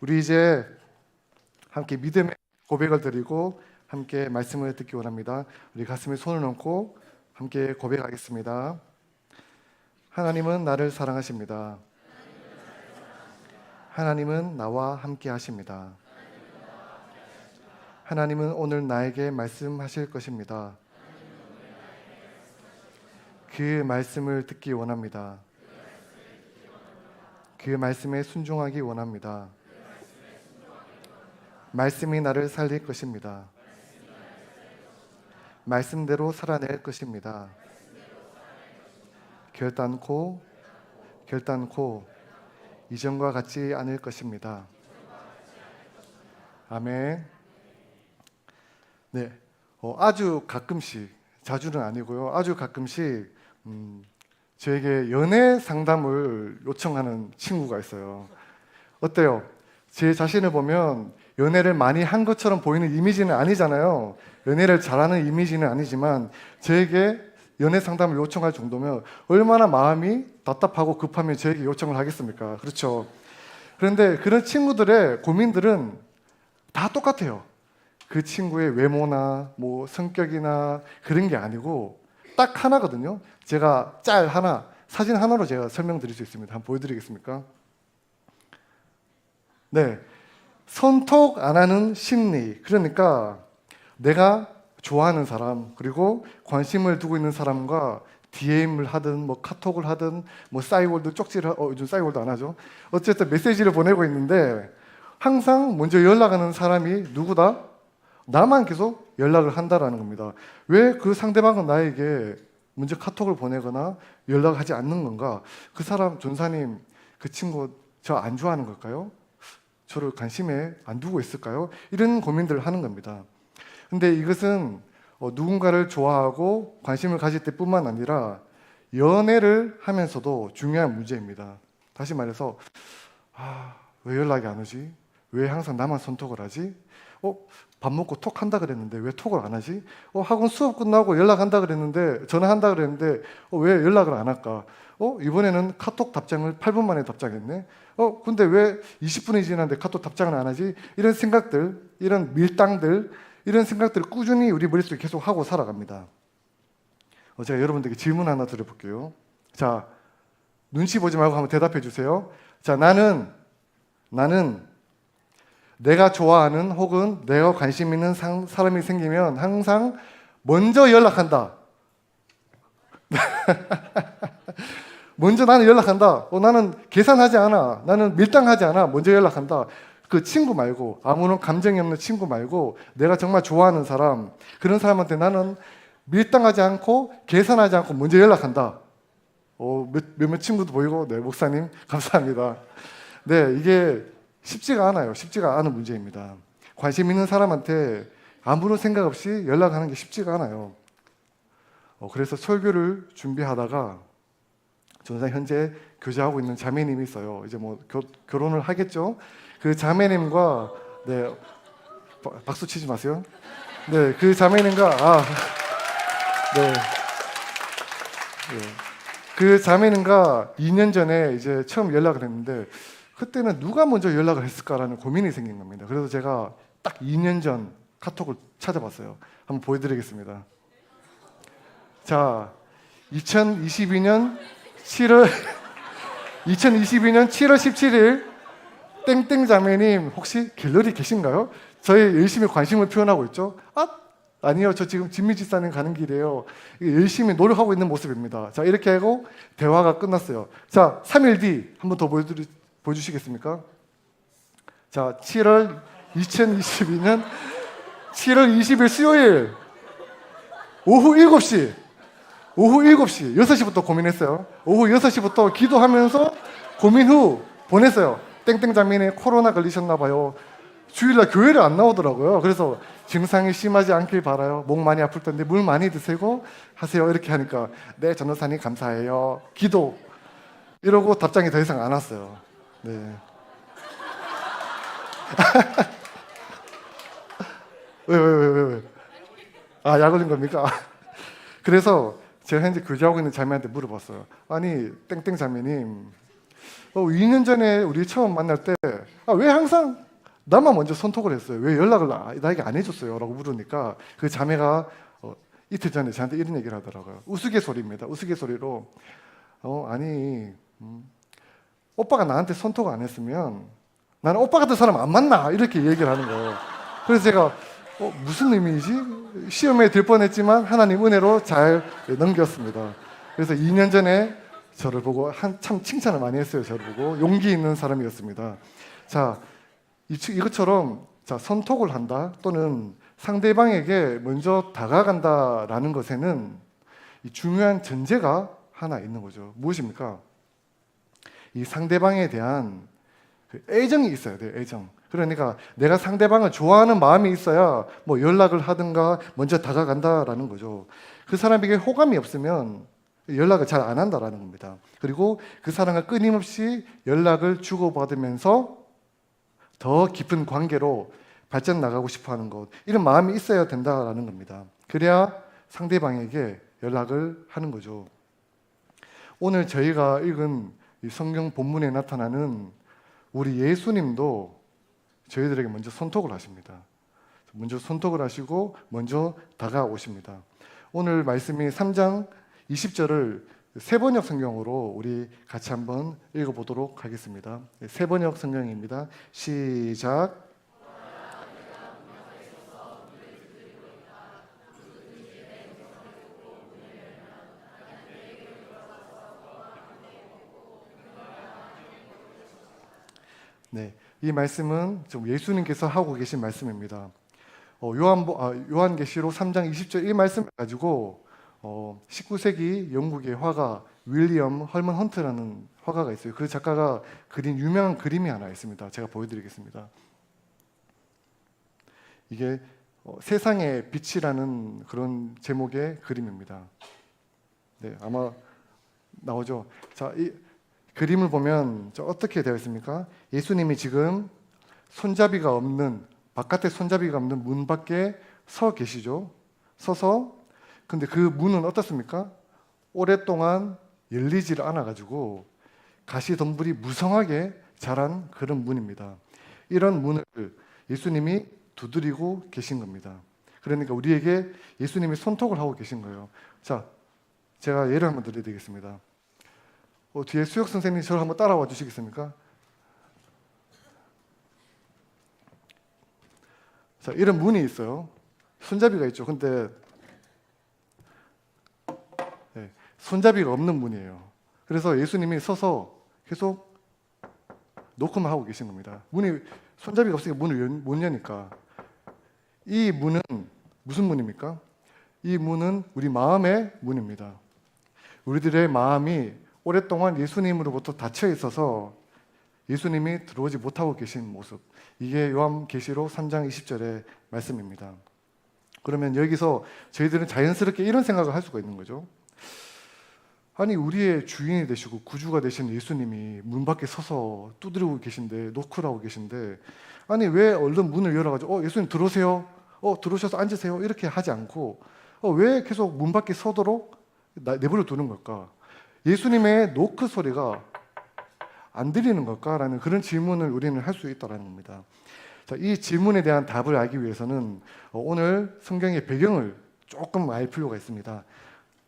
우리 이제 함께 믿음의 고백을 드리고 함께 말씀을 듣기 원합니다. 우리 가슴에 손을 얹고 함께 고백하겠습니다. 하나님은 나를 사랑하십니다. 하나님은 나와 함께 하십니다. 하나님은 오늘 나에게 말씀하실 것입니다. 그 말씀을 듣기 원합니다. 그 말씀에 순종하기 원합니다. 말씀이 나를 살릴 것입니다. 말씀대로 살아낼 것입니다. 결단코 이전과 같지 않을 것입니다. 아멘. 네, 아주 가끔씩, 자주는 아니고요. 아주 가끔씩 저에게 연애 상담을 요청하는 친구가 있어요. 어때요? 제 자신을 보면 연애를 많이 한 것처럼 보이는 이미지는 아니잖아요. 연애를 잘하는 이미지는 아니지만 저에게 연애 상담을 요청할 정도면 얼마나 마음이 답답하고 급하면 저에게 요청을 하겠습니까? 그렇죠? 그런데 그런 친구들의 고민들은 다 똑같아요. 그 친구의 외모나 뭐 성격이나 그런 게 아니고 딱 하나거든요. 제가 짤 하나, 사진 하나로 제가 설명드릴 수 있습니다. 한번 보여드리겠습니까? 네, 선톡 안 하는 심리. 그러니까 내가 좋아하는 사람, 그리고 관심을 두고 있는 사람과 DM을 하든 뭐 카톡을 하든 뭐 싸이월드 쪽지를 요즘 싸이월드 안 하죠. 어쨌든 메시지를 보내고 있는데 항상 먼저 연락하는 사람이 누구다? 나만 계속 연락을 한다라는 겁니다. 왜 그 상대방은 나에게 먼저 카톡을 보내거나 연락하지 않는 건가? 그 사람, 전사님, 그 친구 저 안 좋아하는 걸까요? 저를 관심에 안 두고 있을까요? 이런 고민들을 하는 겁니다. 근데 이것은 누군가를 좋아하고 관심을 가질 때뿐만 아니라 연애를 하면서도 중요한 문제입니다. 다시 말해서 왜 연락이 안 오지? 왜 항상 나만 선톡을 하지? 밥 먹고 톡 한다 그랬는데 왜 톡을 안 하지? 학원 수업 끝나고 연락한다 그랬는데 전화한다 그랬는데 왜 연락을 안 할까? 이번에는 카톡 답장을 8분 만에 답장했네. 근데 왜 20분이 지났는데 카톡 답장을 안 하지? 이런 생각들, 이런 밀당들, 이런 생각들을 꾸준히 우리 머릿속에 계속 하고 살아갑니다. 제가 여러분들에게 질문 하나 드려볼게요. 자, 눈치 보지 말고 한번 대답해 주세요. 자, 나는 내가 좋아하는 혹은 내가 관심 있는 사람이 생기면 항상 먼저 연락한다. 먼저 나는 연락한다. 나는 계산하지 않아. 나는 밀당하지 않아. 먼저 연락한다. 그 친구 말고, 아무런 감정이 없는 친구 말고 내가 정말 좋아하는 사람, 그런 사람한테 나는 밀당하지 않고 계산하지 않고 먼저 연락한다. 몇몇 친구도 보이고, 네, 목사님 감사합니다. 네, 이게 쉽지가 않아요. 쉽지가 않은 문제입니다. 관심 있는 사람한테 아무런 생각 없이 연락하는 게 쉽지가 않아요. 그래서 설교를 준비하다가 전사 현재 교제하고 있는 자매님이 있어요. 이제 뭐 결혼을 하겠죠. 그 자매님과, 네, 박수 치지 마세요. 네, 그 자매님과 네, 그 자매님과 2년 전에 이제 처음 연락을 했는데 그때는 누가 먼저 연락을 했을까라는 고민이 생긴 겁니다. 그래서 제가 딱 2년 전 카톡을 찾아봤어요. 한번 보여드리겠습니다. 자, 2022년 7월 17일 땡땡 자매님 혹시 갤러리 계신가요? 저희 열심히 관심을 표현하고 있죠. 아니요, 저 지금 진미집사님 가는 길이에요. 열심히 노력하고 있는 모습입니다. 자, 이렇게 하고 대화가 끝났어요. 자, 3일 뒤 한 번 더 보여주시겠습니까? 자, 2022년 7월 20일 수요일 오후 7시 6시부터 고민했어요. 오후 6시부터 기도하면서 고민 후 보냈어요. 땡땡 자매님 코로나 걸리셨나 봐요. 주일날 교회를 안 나오더라고요. 그래서 증상이 심하지 않길 바라요. 목 많이 아플 텐데 물 많이 드시고 하세요. 이렇게 하니까 네, 전도사님 감사해요. 기도. 이러고 답장이 더 이상 안 왔어요. 네. 왜? 약 올린 겁니까? 그래서 제가 현재 교제하고 있는 자매한테 물어봤어요. 아니, 땡땡 자매님, 2년 전에 우리 처음 만날 때 왜 항상 나만 먼저 손톡을 했어요? 왜 연락을 나에게 안 해줬어요? 라고 물으니까 그 자매가 이틀 전에 저한테 이런 얘기를 하더라고요. 우스갯소리입니다. 우스갯소리로 아니 오빠가 나한테 손톡 안 했으면 나는 오빠 같은 사람 안 만나 이렇게 얘기를 하는 거예요. 그래서 제가 무슨 의미이지? 시험에 들 뻔했지만 하나님 은혜로 잘 넘겼습니다. 그래서 2년 전에 저를 보고 참 칭찬을 많이 했어요. 저를 보고 용기 있는 사람이었습니다. 자, 이것처럼 선톡을 한다 또는 상대방에게 먼저 다가간다라는 것에는 이 중요한 전제가 하나 있는 거죠. 무엇입니까? 이 상대방에 대한 그 애정이 있어야 돼요. 애정. 그러니까 내가 상대방을 좋아하는 마음이 있어야 뭐 연락을 하든가 먼저 다가간다라는 거죠. 그 사람에게 호감이 없으면 연락을 잘 안 한다라는 겁니다. 그리고 그 사람과 끊임없이 연락을 주고받으면서 더 깊은 관계로 발전 나가고 싶어하는 것, 이런 마음이 있어야 된다라는 겁니다. 그래야 상대방에게 연락을 하는 거죠. 오늘 저희가 읽은 이 성경 본문에 나타나는 우리 예수님도 저희들에게 먼저 손톡을 하십니다. 먼저 손톡을 하시고 먼저 다가오십니다. 오늘 말씀이 3장 20절을 세번역 성경으로 우리 같이 한번 읽어보도록 하겠습니다. 세번역 성경입니다. 시작. 네, 이 말씀은 좀 예수님께서 하고 계신 말씀입니다. 요한계시록 3장 20절 이 말씀을 가지고 19세기 영국의 화가 윌리엄 헐먼 헌트라는 화가가 있어요. 그 작가가 그린 유명한 그림이 하나 있습니다. 제가 보여드리겠습니다. 이게 세상의 빛이라는 그런 제목의 그림입니다. 네, 아마 나오죠. 자, 이 그림을 보면 어떻게 되어 있습니까? 예수님이 지금 손잡이가 없는, 바깥에 손잡이가 없는 문 밖에 서 계시죠. 서서, 근데 그 문은 어떻습니까? 오랫동안 열리지를 않아가지고 가시덤불이 무성하게 자란 그런 문입니다. 이런 문을 예수님이 두드리고 계신 겁니다. 그러니까 우리에게 예수님이 손톡을 하고 계신 거예요. 자, 제가 예를 한번 드리겠습니다. 뒤에 수혁 선생님 저를 한번 따라와 주시겠습니까? 자, 이런 문이 있어요. 손잡이가 있죠. 근데 손잡이가 없는 문이에요. 그래서 예수님이 서서 계속 노크만 하고 계신 겁니다. 문이 손잡이가 없으니까 문을 못 여니까. 이 문은 무슨 문입니까? 이 문은 우리 마음의 문입니다. 우리들의 마음이 오랫동안 예수님으로부터 닫혀 있어서 예수님이 들어오지 못하고 계신 모습, 이게 요한계시록 3장 20절의 말씀입니다. 그러면 여기서 저희들은 자연스럽게 이런 생각을 할 수가 있는 거죠. 아니, 우리의 주인이 되시고 구주가 되신 예수님이 문 밖에 서서 두드리고 계신데, 노크를 하고 계신데, 아니 왜 얼른 문을 열어가지고 예수님 들어오세요, 들어오셔서 앉으세요 이렇게 하지 않고 왜 계속 문 밖에 서도록 내버려 두는 걸까? 예수님의 노크 소리가 안 들리는 걸까라는 그런 질문을 우리는 할 수 있다는 겁니다. 자, 이 질문에 대한 답을 알기 위해서는 오늘 성경의 배경을 조금 알 필요가 있습니다.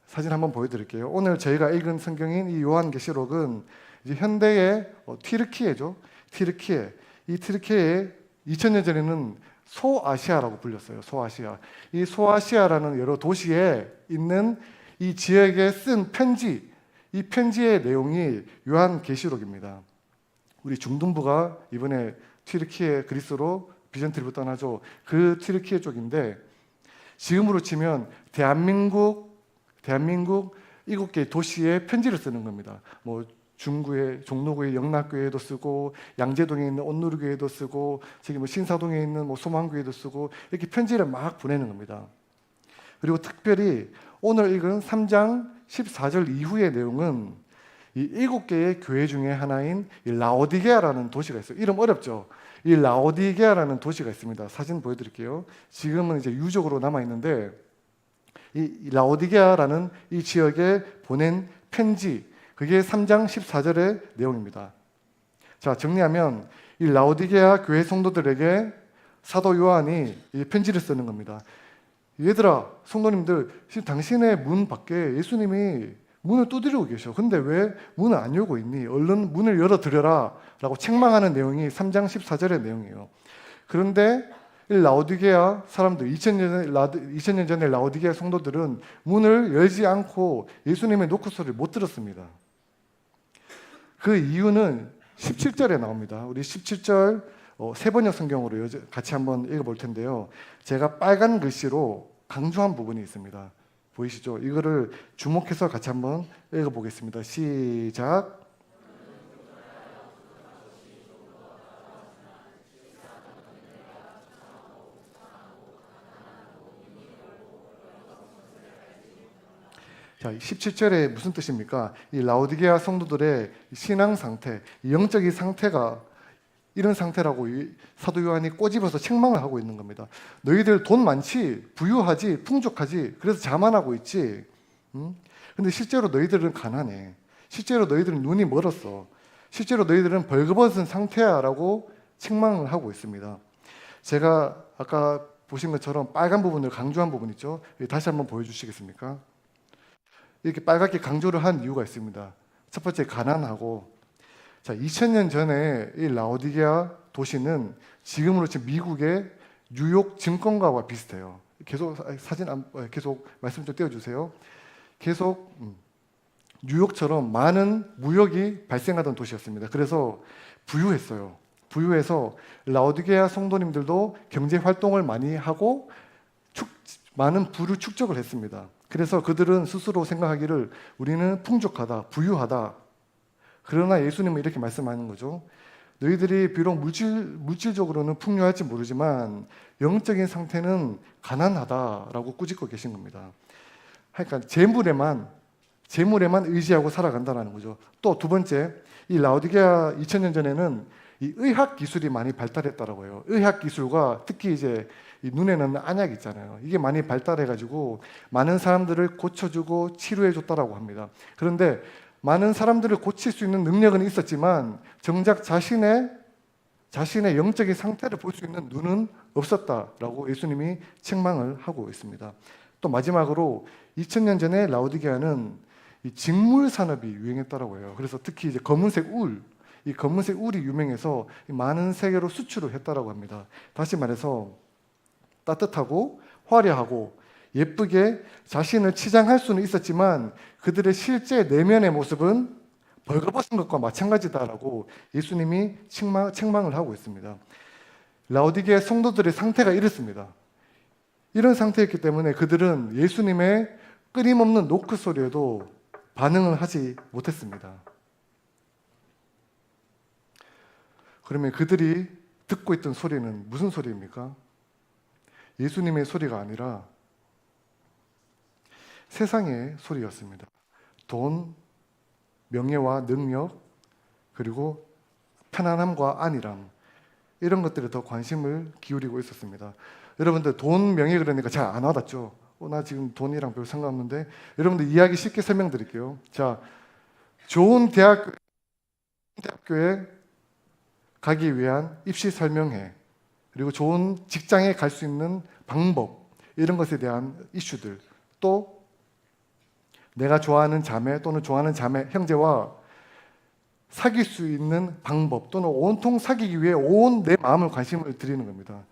사진 한번 보여드릴게요. 오늘 저희가 읽은 성경인 이 요한계시록은 이제 현대의 튀르키예죠. 튀르키예. 이 튀르키예 2000년 전에는 소아시아라고 불렸어요. 소아시아. 이 소아시아라는 여러 도시에 있는 이 지역에 쓴 편지, 이 편지의 내용이 요한계시록입니다. 우리 중동부가 이번에 튀르키예 그리스로 비전트리로 떠나죠. 그 튀르키예 쪽인데 지금으로 치면 대한민국 7개 도시에 편지를 쓰는 겁니다. 뭐 중구의 종로구의 영락교회도 쓰고, 양재동에 있는 온누리교회도 쓰고, 저기 뭐 신사동에 있는 뭐 소망교회도 쓰고, 이렇게 편지를 막 보내는 겁니다. 그리고 특별히 오늘 읽은 3장 14절 이후의 내용은 이 7개의 교회 중에 하나인 이 라오디게아라는 도시가 있어요. 이름 어렵죠? 이 라오디게아라는 도시가 있습니다. 사진 보여드릴게요. 지금은 이제 유적으로 남아 있는데 이 라오디게아라는 이 지역에 보낸 편지, 그게 3장 14절의 내용입니다. 자, 정리하면 이 라오디게아 교회 성도들에게 사도 요한이 이 편지를 쓰는 겁니다. 얘들아, 성도님들, 지금 당신의 문 밖에 예수님이 문을 두드리고 계셔. 근데 왜 문을 안 열고 있니? 얼른 문을 열어드려라 라고 책망하는 내용이 3장 14절의 내용이에요. 그런데 이 라오디게아 사람들, 2000년 전에 라오디게아 성도들은 문을 열지 않고 예수님의 노크 소리를 못 들었습니다. 그 이유는 17절에 나옵니다. 우리 17절 세번역 성경으로 같이 한번 읽어볼 텐데요. 제가 빨간 글씨로 강조한 부분이 있습니다. 보이시죠? 이거를 주목해서 같이 한번 읽어보겠습니다. 시작. 자, 17절에 무슨 뜻입니까? 이 라오디게아 성도들의 신앙 상태, 영적인 상태가 이런 상태라고 이 사도 요한이 꼬집어서 책망을 하고 있는 겁니다. 너희들 돈 많지, 부유하지, 풍족하지, 그래서 자만하고 있지. 근데 실제로 너희들은 가난해. 실제로 너희들은 눈이 멀었어. 실제로 너희들은 벌거벗은 상태야라고 책망을 하고 있습니다. 제가 아까 보신 것처럼 빨간 부분을 강조한 부분 있죠? 다시 한번 보여주시겠습니까? 이렇게 빨갛게 강조를 한 이유가 있습니다. 첫 번째, 가난하고, 자, 2000년 전에 이 라오디게아 도시는 지금으로 치면 미국의 뉴욕 증권가와 비슷해요. 계속 계속 말씀 좀 띄워주세요. 계속 뉴욕처럼 많은 무역이 발생하던 도시였습니다. 그래서 부유했어요. 부유해서 라오디게아 성도님들도 경제 활동을 많이 하고 많은 부를 축적을 했습니다. 그래서 그들은 스스로 생각하기를 우리는 풍족하다, 부유하다. 그러나 예수님은 이렇게 말씀하는 거죠. 너희들이 비록 물질적으로는 풍요할지 모르지만 영적인 상태는 가난하다라고 꾸짖고 계신 겁니다. 그러니까 재물에만 의지하고 살아간다는 거죠. 또 두 번째, 이 라오디게아 2000년 전에는 이 의학 기술이 많이 발달했다라고 해요. 의학 기술과 특히 이제 이 눈에 넣는 안약 있잖아요. 이게 많이 발달해가지고 많은 사람들을 고쳐주고 치료해줬다라고 합니다. 그런데 많은 사람들을 고칠 수 있는 능력은 있었지만 정작 자신의 영적인 상태를 볼 수 있는 눈은 없었다라고 예수님이 책망을 하고 있습니다. 또 마지막으로 2000년 전에 라오디게아는 이 직물 산업이 유행했다라고 해요. 그래서 특히 이제 이 검은색 울이 유명해서 많은 세계로 수출을 했다라고 합니다. 다시 말해서 따뜻하고 화려하고 예쁘게 자신을 치장할 수는 있었지만 그들의 실제 내면의 모습은 벌거벗은 것과 마찬가지다라고 예수님이 책망을 하고 있습니다. 라오디게아 성도들의 상태가 이렇습니다. 이런 상태였기 때문에 그들은 예수님의 끊임없는 노크 소리에도 반응을 하지 못했습니다. 그러면 그들이 듣고 있던 소리는 무슨 소리입니까? 예수님의 소리가 아니라 세상의 소리였습니다. 돈, 명예와 능력, 그리고 편안함과 안일함, 이런 것들에 더 관심을 기울이고 있었습니다. 여러분들 돈, 명예 그러니까 잘 안 와닿죠? 나 지금 돈이랑 별 상관없는데. 여러분들 이야기 쉽게 설명드릴게요. 자, 좋은 대학교에 가기 위한 입시 설명회, 그리고 좋은 직장에 갈 수 있는 방법, 이런 것에 대한 이슈들, 또 내가 좋아하는 자매 또는 좋아하는 자매, 형제와 사귈 수 있는 방법 또는 온통 사귀기 위해 온 내 마음을 관심을 드리는 겁니다.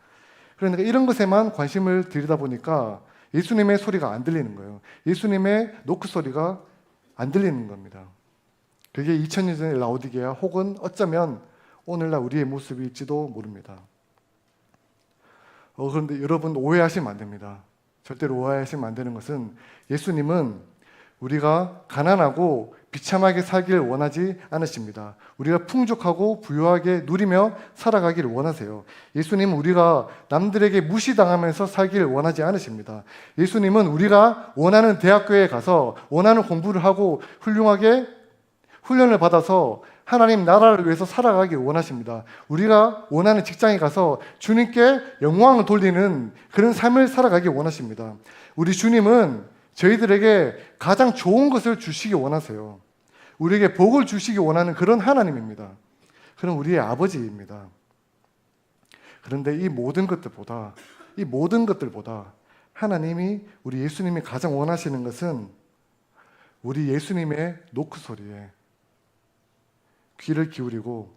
그러니까 이런 것에만 관심을 들이다 보니까 예수님의 소리가 안 들리는 거예요. 예수님의 노크 소리가 안 들리는 겁니다. 그게 2000년 전의 라오디게아 혹은 어쩌면 오늘날 우리의 모습일지도 모릅니다. 그런데 여러분 오해하시면 안 됩니다. 절대로 오해하시면 안 되는 것은 예수님은 우리가 가난하고 비참하게 살기를 원하지 않으십니다. 우리가 풍족하고 부유하게 누리며 살아가기를 원하세요. 예수님은 우리가 남들에게 무시당하면서 살기를 원하지 않으십니다. 예수님은 우리가 원하는 대학교에 가서 원하는 공부를 하고 훌륭하게 훈련을 받아서 하나님 나라를 위해서 살아가길 원하십니다. 우리가 원하는 직장에 가서 주님께 영광을 돌리는 그런 삶을 살아가길 원하십니다. 우리 주님은 저희들에게 가장 좋은 것을 주시기 원하세요. 우리에게 복을 주시기 원하는 그런 하나님입니다. 그런 우리의 아버지입니다. 그런데 이 모든 것들보다 하나님이 우리 예수님이 가장 원하시는 것은 우리 예수님의 노크 소리에 귀를 기울이고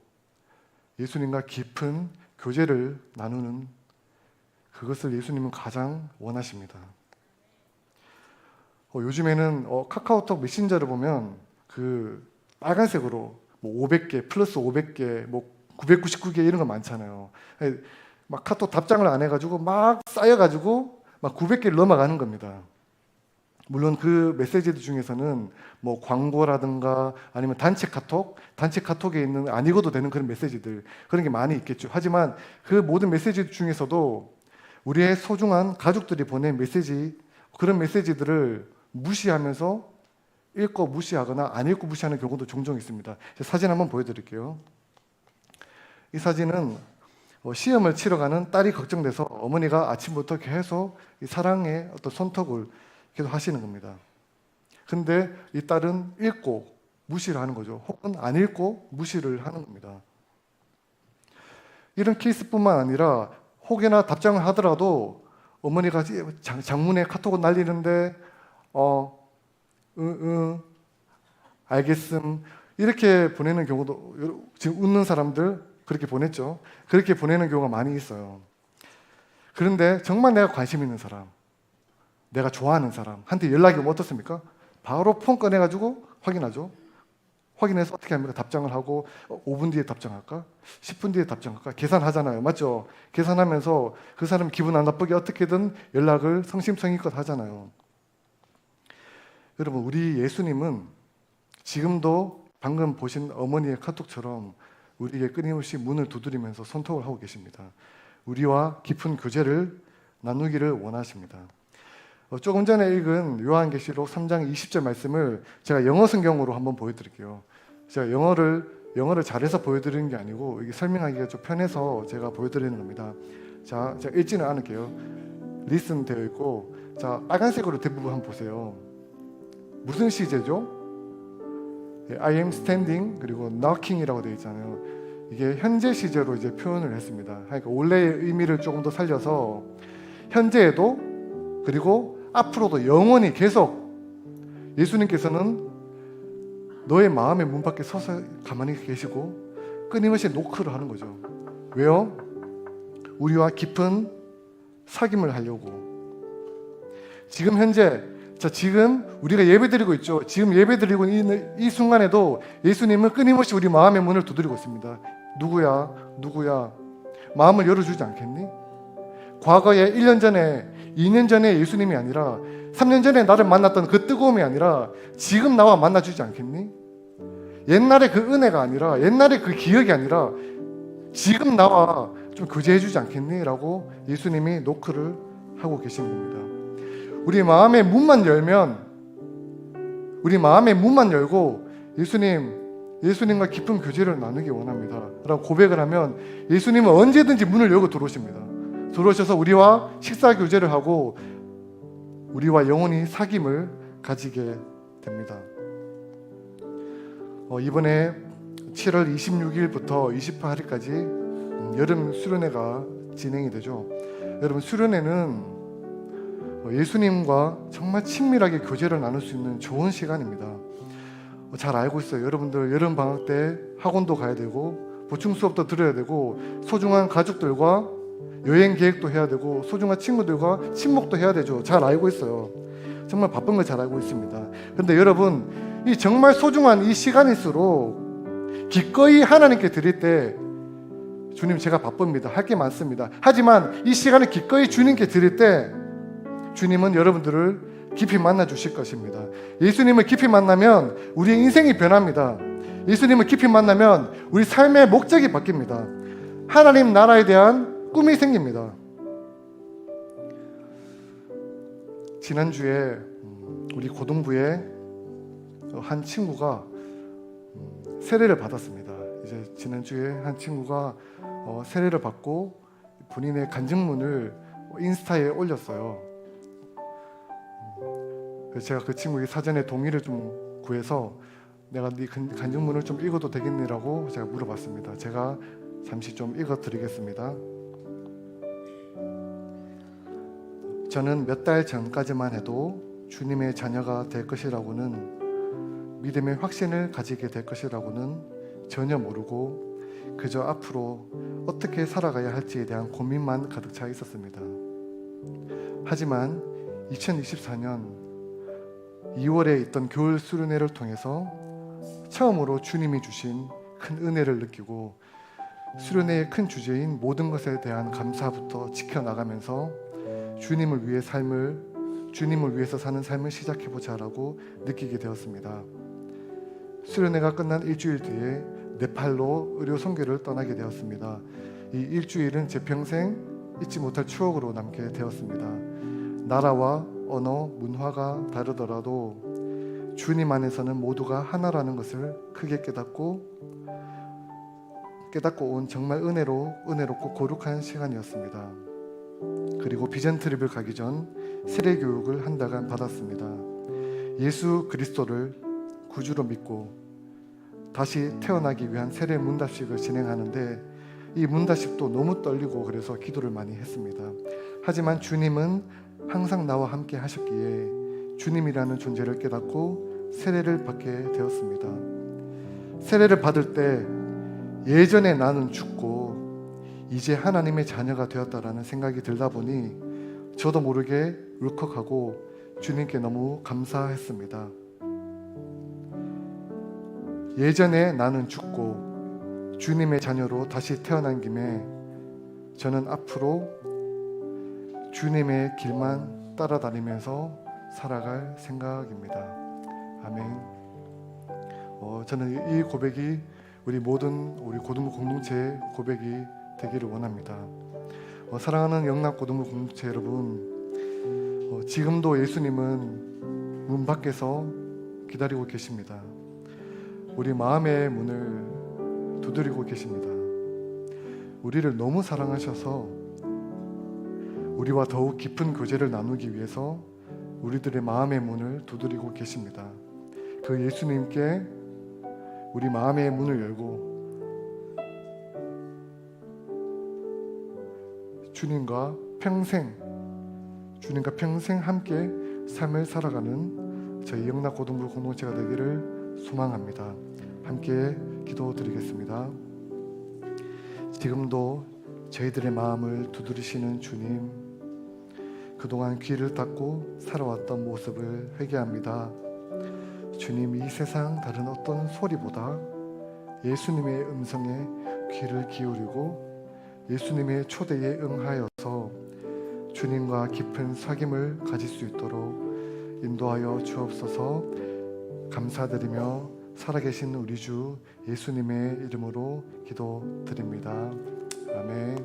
예수님과 깊은 교제를 나누는 그것을 예수님은 가장 원하십니다. 요즘에는 카카오톡 메신저를 보면 그 빨간색으로 뭐 500개 플러스 500개 뭐 999개 이런 거 많잖아요. 막 카톡 답장을 안 해가지고 막 쌓여가지고 막 900개를 넘어가는 겁니다. 물론 그 메시지들 중에서는 뭐 광고라든가 아니면 단체 카톡에 있는 안 읽어도 되는 그런 메시지들, 그런 게 많이 있겠죠. 하지만 그 모든 메시지 중에서도 우리의 소중한 가족들이 보낸 메시지, 그런 메시지들을 무시하면서 읽고 무시하거나 안 읽고 무시하는 경우도 종종 있습니다. 사진 한번 보여드릴게요. 이 사진은 시험을 치러 가는 딸이 걱정돼서 어머니가 아침부터 계속 이 사랑의 어떤 손톱을 계속 하시는 겁니다. 근데 이 딸은 읽고 무시를 하는 거죠. 혹은 안 읽고 무시를 하는 겁니다. 이런 케이스뿐만 아니라 혹여나 답장을 하더라도 어머니가 장문에 카톡을 날리는데 알겠음 이렇게 보내는 경우도, 지금 웃는 사람들 그렇게 보냈죠. 그렇게 보내는 경우가 많이 있어요. 그런데 정말 내가 관심 있는 사람, 내가 좋아하는 사람한테 연락이 오면 어떻습니까? 바로 폰 꺼내가지고 확인하죠. 확인해서 어떻게 합니까? 답장을 하고 5분 뒤에 답장할까? 10분 뒤에 답장할까? 계산하잖아요. 맞죠? 계산하면서 그 사람 기분 안 나쁘게 어떻게든 연락을 성심성의껏 하잖아요. 여러분, 우리 예수님은 지금도 방금 보신 어머니의 카톡처럼 우리에게 끊임없이 문을 두드리면서 손톱을 하고 계십니다. 우리와 깊은 교제를 나누기를 원하십니다. 조금 전에 읽은 요한계시록 3장 20절 말씀을 제가 영어 성경으로 한번 보여드릴게요. 제가 영어를 잘해서 보여드리는 게 아니고 이게 설명하기가 좀 편해서 제가 보여드리는 겁니다. 자, 제가 읽지는 않을게요. listen 되어 있고, 자, 빨간색으로 대부분 한번 보세요. 무슨 시제죠? I am standing 그리고 knocking이라고 되어 있잖아요. 이게 현재 시제로 이제 표현을 했습니다. 그러니까 원래의 의미를 조금 더 살려서 현재에도 그리고 앞으로도 영원히 계속 예수님께서는 너의 마음의 문 밖에 서서 가만히 계시고 끊임없이 노크를 하는 거죠. 왜요? 우리와 깊은 사귐을 하려고. 지금 현재, 지금 우리가 예배드리고 있죠. 지금 예배드리고 있는 이 순간에도 예수님은 끊임없이 우리 마음의 문을 두드리고 있습니다. 누구야? 마음을 열어주지 않겠니? 과거에 1년 전에 2년 전에 예수님이 아니라 3년 전에 나를 만났던 그 뜨거움이 아니라 지금 나와 만나주지 않겠니? 옛날에 그 은혜가 아니라 옛날에 그 기억이 아니라 지금 나와 좀 교제해주지 않겠니? 라고 예수님이 노크를 하고 계신 겁니다. 우리 마음의 문만 열고 예수님과 깊은 교제를 나누기 원합니다 라고 고백을 하면 예수님은 언제든지 문을 열고 들어오십니다. 들어오셔서 우리와 식사 교제를 하고 우리와 영원히 사귐을 가지게 됩니다. 이번에 7월 26일부터 28일까지 여름 수련회가 진행이 되죠. 여러분, 수련회는 예수님과 정말 친밀하게 교제를 나눌 수 있는 좋은 시간입니다. 잘 알고 있어요. 여러분들 여름 방학 때 학원도 가야 되고 보충 수업도 들어야 되고 소중한 가족들과 여행 계획도 해야 되고 소중한 친구들과 친목도 해야 되죠. 잘 알고 있어요. 정말 바쁜 걸 잘 알고 있습니다. 그런데 여러분, 이 정말 소중한 이 시간일수록 기꺼이 하나님께 드릴 때 주님, 제가 바쁩니다. 할 게 많습니다. 하지만 이 시간을 기꺼이 주님께 드릴 때 주님은 여러분들을 깊이 만나 주실 것입니다. 예수님을 깊이 만나면 우리의 인생이 변합니다. 예수님을 깊이 만나면 우리 삶의 목적이 바뀝니다. 하나님 나라에 대한 꿈이 생깁니다. 지난주에 우리 고등부에 한 친구가 세례를 받았습니다. 이제 지난주에 한 친구가 세례를 받고 본인의 간증문을 인스타에 올렸어요. 그래서 제가 그 친구에게 사전에 동의를 좀 구해서 내가 네 간증문을 좀 읽어도 되겠니라고 제가 물어봤습니다. 제가 잠시 좀 읽어드리겠습니다. 저는 몇 달 전까지만 해도 주님의 자녀가 될 것이라고는, 믿음의 확신을 가지게 될 것이라고는 전혀 모르고 그저 앞으로 어떻게 살아가야 할지에 대한 고민만 가득 차 있었습니다. 하지만 2024년 2월에 있던 겨울 수련회를 통해서 처음으로 주님이 주신 큰 은혜를 느끼고, 수련회의 큰 주제인 모든 것에 대한 감사부터 지켜나가면서 주님을 위해서 사는 삶을 시작해보자라고 느끼게 되었습니다. 수련회가 끝난 일주일 뒤에 네팔로 의료 선교를 떠나게 되었습니다. 이 일주일은 제 평생 잊지 못할 추억으로 남게 되었습니다. 나라와 언어, 문화가 다르더라도 주님 안에서는 모두가 하나라는 것을 크게 깨닫고 온 정말 은혜롭고 거룩한 시간이었습니다. 그리고 비전 트립을 가기 전 세례 교육을 한 달간 받았습니다. 예수 그리스도를 구주로 믿고 다시 태어나기 위한 세례 문답식을 진행하는데, 이 문답식도 너무 떨리고 그래서 기도를 많이 했습니다. 하지만 주님은 항상 나와 함께 하셨기에 주님이라는 존재를 깨닫고 세례를 받게 되었습니다. 세례를 받을 때 예전에 나는 죽고 이제 하나님의 자녀가 되었다라는 생각이 들다 보니 저도 모르게 울컥하고 주님께 너무 감사했습니다. 예전에 나는 죽고 주님의 자녀로 다시 태어난 김에 저는 앞으로 주님의 길만 따라다니면서 살아갈 생각입니다. 아멘. 저는 이 고백이 우리 고등부 공동체의 고백이 되기를 원합니다. 사랑하는 영락 고등부 공동체 여러분, 지금도 예수님은 문 밖에서 기다리고 계십니다. 우리 마음의 문을 두드리고 계십니다. 우리를 너무 사랑하셔서 우리와 더욱 깊은 교제를 나누기 위해서 우리들의 마음의 문을 두드리고 계십니다. 그 예수님께 우리 마음의 문을 열고 주님과 평생 함께 삶을 살아가는 저희 영락고등부 공동체가 되기를 소망합니다. 함께 기도드리겠습니다. 지금도 저희들의 마음을 두드리시는 주님, 그동안 귀를 닫고 살아왔던 모습을 회개합니다. 주님, 이 세상 다른 어떤 소리보다 예수님의 음성에 귀를 기울이고 예수님의 초대에 응하여서 주님과 깊은 사귐을 가질 수 있도록 인도하여 주옵소서. 감사드리며 살아계신 우리 주 예수님의 이름으로 기도드립니다. 아멘.